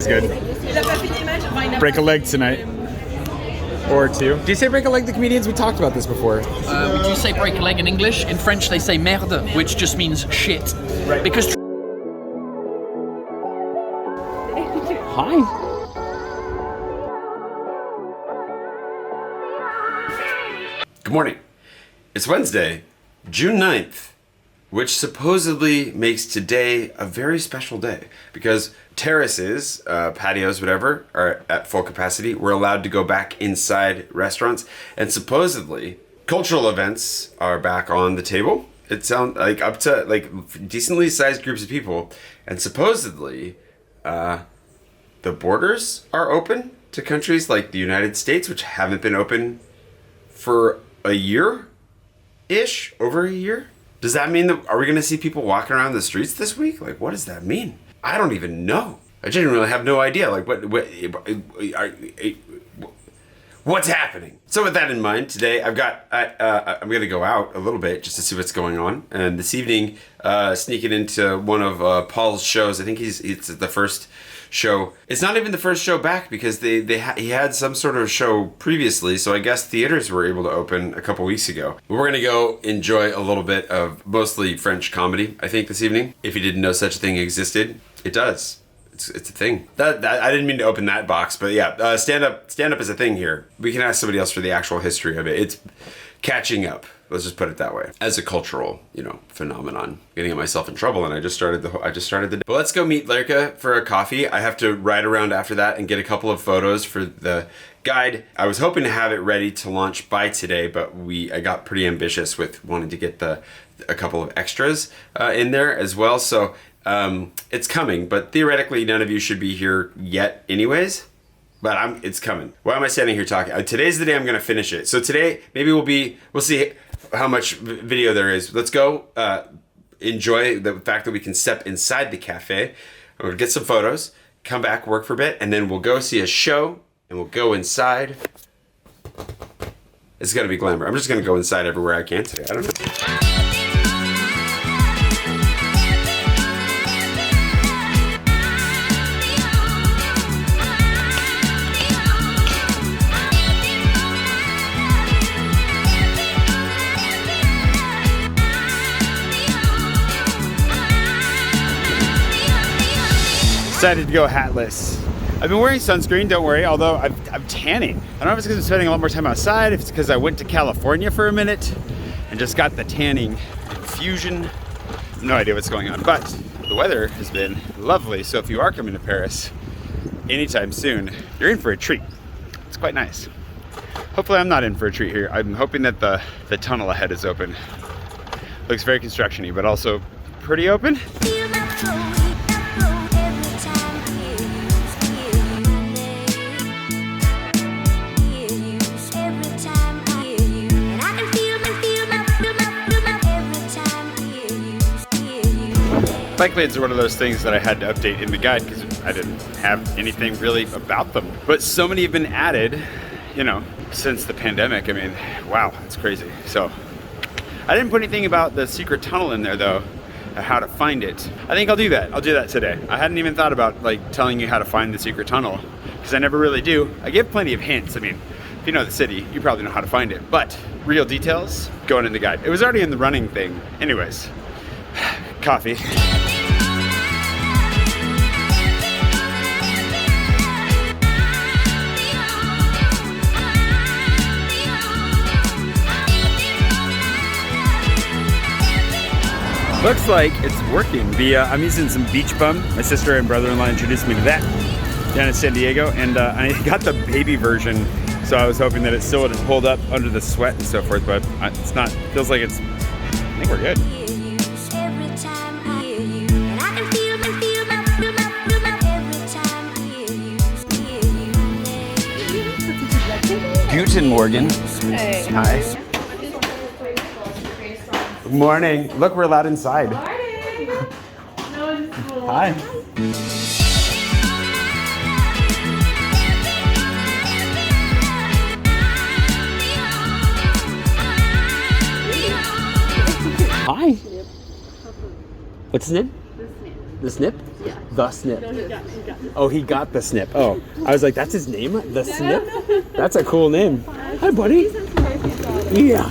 It's good. Break a leg tonight. Or two. Do you say break a leg to comedians? We talked about this before. We do say break a leg in English. In French, they say merde, which just means shit. Right. Because. Hi. Good morning. It's Wednesday, June 9th, which supposedly makes today a very special day because terraces, patios, whatever, are at full capacity. We're allowed to go back inside restaurants, and supposedly cultural events are back on the table. It sounds like up to like decently sized groups of people, and supposedly the borders are open to countries like the United States, which haven't been open for a year-ish, over a year. Does that mean that, are we going to see people walking around the streets this week? Like, what does that mean? I don't even know. I genuinely have no idea. Like, what's happening? So with that in mind, today I'm going to go out a little bit just to see what's going on. And this evening, sneaking into one of Paul's shows. I think it's the first show. It's not even the first show back because he had some sort of show previously, so I guess theaters were able to open a couple weeks ago. We're gonna go enjoy a little bit of mostly French comedy, I think, this evening. If you didn't know such a thing existed, it does. It's a thing. That I didn't mean to open that box, but yeah, stand up is a thing here. We can ask somebody else for the actual history of it. It's catching up. Let's just put it that way. As a cultural, phenomenon. Getting myself in trouble, and I just started the day. But let's go meet Lerka for a coffee. I have to ride around after that and get a couple of photos for the guide. I was hoping to have it ready to launch by today, but I got pretty ambitious with wanting to get a couple of extras in there as well. So it's coming, but theoretically none of you should be here yet anyways. But it's coming. Why am I standing here talking? Today's the day I'm going to finish it. So today, maybe we'll see how much video there is. Let's go enjoy the fact that we can step inside the cafe. We'll get some photos, come back, work for a bit, and then we'll go see a show, and we'll go inside. It's going to be glamour. I'm just going to go inside everywhere I can today. I don't know. Decided to go hatless. I've been wearing sunscreen, don't worry, although I'm tanning. I don't know if it's because I'm spending a lot more time outside, if it's because I went to California for a minute and just got the tanning infusion. No idea what's going on, but the weather has been lovely, so if you are coming to Paris anytime soon, you're in for a treat. It's quite nice. Hopefully I'm not in for a treat here. I'm hoping that the tunnel ahead is open. Looks very construction-y, but also pretty open. Bike lanes are one of those things that I had to update in the guide because I didn't have anything really about them. But so many have been added, since the pandemic. I mean, wow, it's crazy. So I didn't put anything about the secret tunnel in there though, how to find it. I think I'll do that. I'll do that today. I hadn't even thought about telling you how to find the secret tunnel because I never really do. I give plenty of hints. I mean, if you know the city, you probably know how to find it, but real details going in the guide. It was already in the running thing. Anyways, coffee. Looks like it's working. I'm using some Beach Bum. My sister and brother-in-law introduced me to that down in San Diego, and I got the baby version, so I was hoping that it still would hold up under the sweat and so forth, but it's not. Feels like it's, I think we're good. Guten Morgen. Hey. Hi. Good morning. Look, we're allowed inside. Morning. No, it's cool. Hi. Hi. What's his name? The Snip? Yeah. The Snip. No, he got the Oh, he got the Snip. Oh, I was like, that's his name? The Snip? That's a cool name. Hi, buddy. Yeah.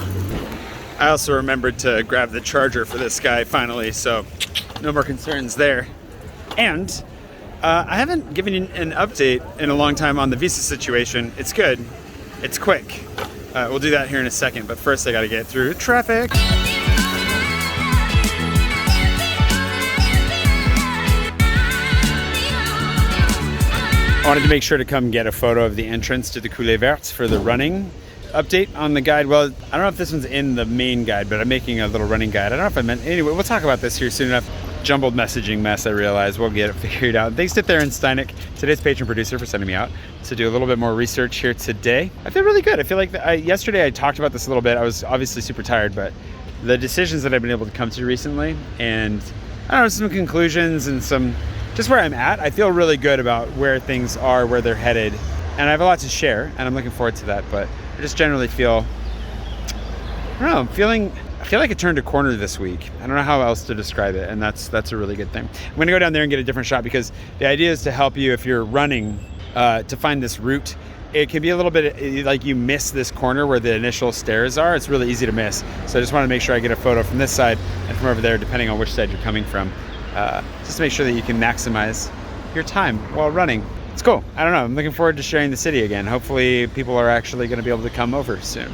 I also remembered to grab the charger for this guy finally, so no more concerns there. And I haven't given you an update in a long time on the visa situation. It's good. It's quick. We'll do that here in a second, but first I gotta get through traffic. I wanted to make sure to come get a photo of the entrance to the Coulée Verte for the running update on the guide. Well, I don't know if this one's in the main guide, but I'm making a little running guide. I don't know if I meant, anyway, we'll talk about this here soon enough. Jumbled messaging mess, I realize. We'll get it figured out. Thanks to Theron Steineck, today's patron producer, for sending me out to do a little bit more research here today. I feel really good. I feel like yesterday I talked about this a little bit. I was obviously super tired, but the decisions that I've been able to come to recently, and I don't know, some conclusions and some, just where I'm at, I feel really good about where things are, where they're headed, and I have a lot to share, and I'm looking forward to that, but I just generally feel, I don't know, I feel like it turned a corner this week. I don't know how else to describe it, and that's a really good thing. I'm gonna go down there and get a different shot because the idea is to help you if you're running to find this route. It can be a little bit like you miss this corner where the initial stairs are. It's really easy to miss. So I just want to make sure I get a photo from this side and from over there, depending on which side you're coming from, just to make sure that you can maximize your time while running. It's cool. I don't know. I'm looking forward to sharing the city again. Hopefully people are actually going to be able to come over soon.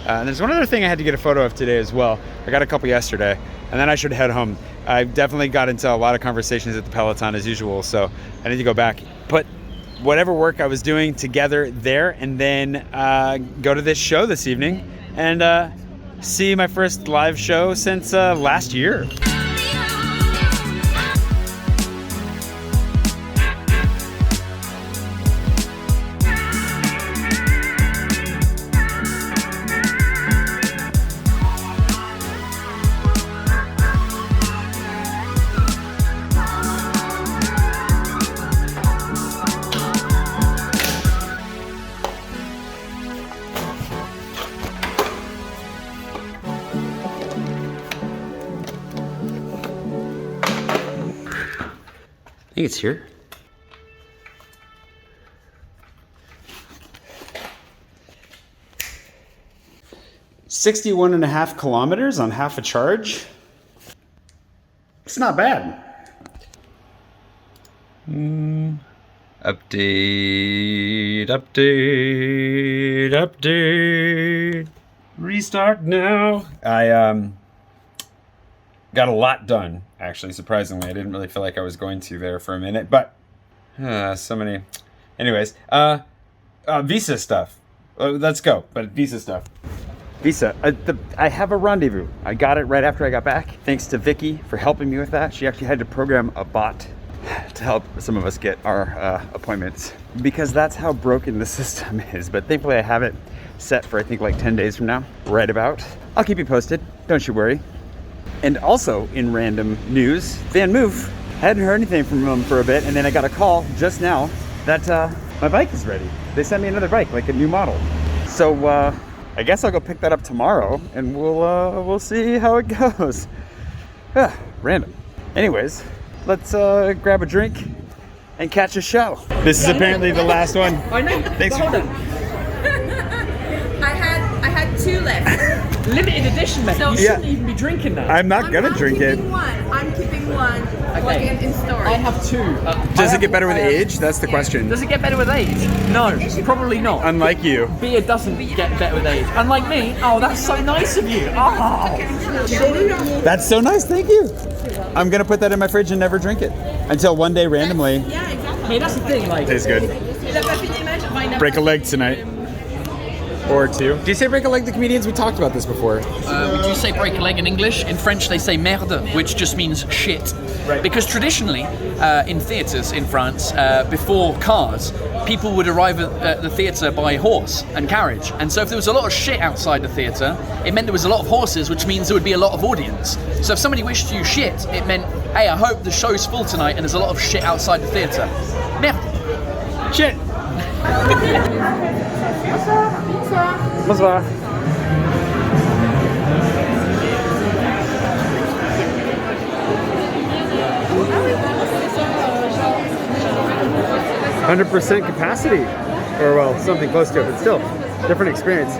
And there's one other thing I had to get a photo of today as well. I got a couple yesterday, and then I should head home. I definitely got into a lot of conversations at the Peloton as usual, so I need to go back, put whatever work I was doing together there, and then go to this show this evening and see my first live show since last year. I think it's here. $61.5 kilometers on half a charge. It's not bad. Update. Restart now. I got a lot done, actually, surprisingly. I didn't really feel like I was going to there for a minute, but so many. Anyways, visa stuff. Let's go, but visa stuff. Visa, I have a rendezvous. I got it right after I got back. Thanks to Vicky for helping me with that. She actually had to program a bot to help some of us get our appointments because that's how broken the system is. But thankfully I have it set for I think like 10 days from now, right about. I'll keep you posted, don't you worry. And also in random news, Van Moof, hadn't heard anything from him for a bit, and then I got a call just now that my bike is ready. They sent me another bike, like a new model. So I guess I'll go pick that up tomorrow, and we'll see how it goes. Random. Anyways, let's grab a drink and catch a show. This is apparently the last one. I know. Thanks for I had two left. Limited edition, mate. So- You shouldn't even be drinking that. I'm not gonna drink it. I'm keeping one. Like in storage. I have two. Does it get better with age? That's the question. Does it get better with age? No, probably not. Unlike you. Beer doesn't get better with age. Unlike me. Oh, that's so nice of you. Oh. That's so nice, thank you. I'm gonna put that in my fridge and never drink it until one day randomly. Yeah, exactly. I mean, that's the thing. Like, Tastes good. Break a leg tonight. Or two. Do you say break a leg to comedians? We talked about this before. we do say break a leg in English. In French, they say merde, which just means shit. Right. Because traditionally, in theatres in France, before cars, people would arrive at the theatre by horse and carriage. And so if there was a lot of shit outside the theatre, it meant there was a lot of horses, which means there would be a lot of audience. So if somebody wished you shit, it meant, hey, I hope the show's full tonight and there's a lot of shit outside the theatre. Merde. Shit. Bonsoir. 100% capacity, or well, something close to it, but still, different experience.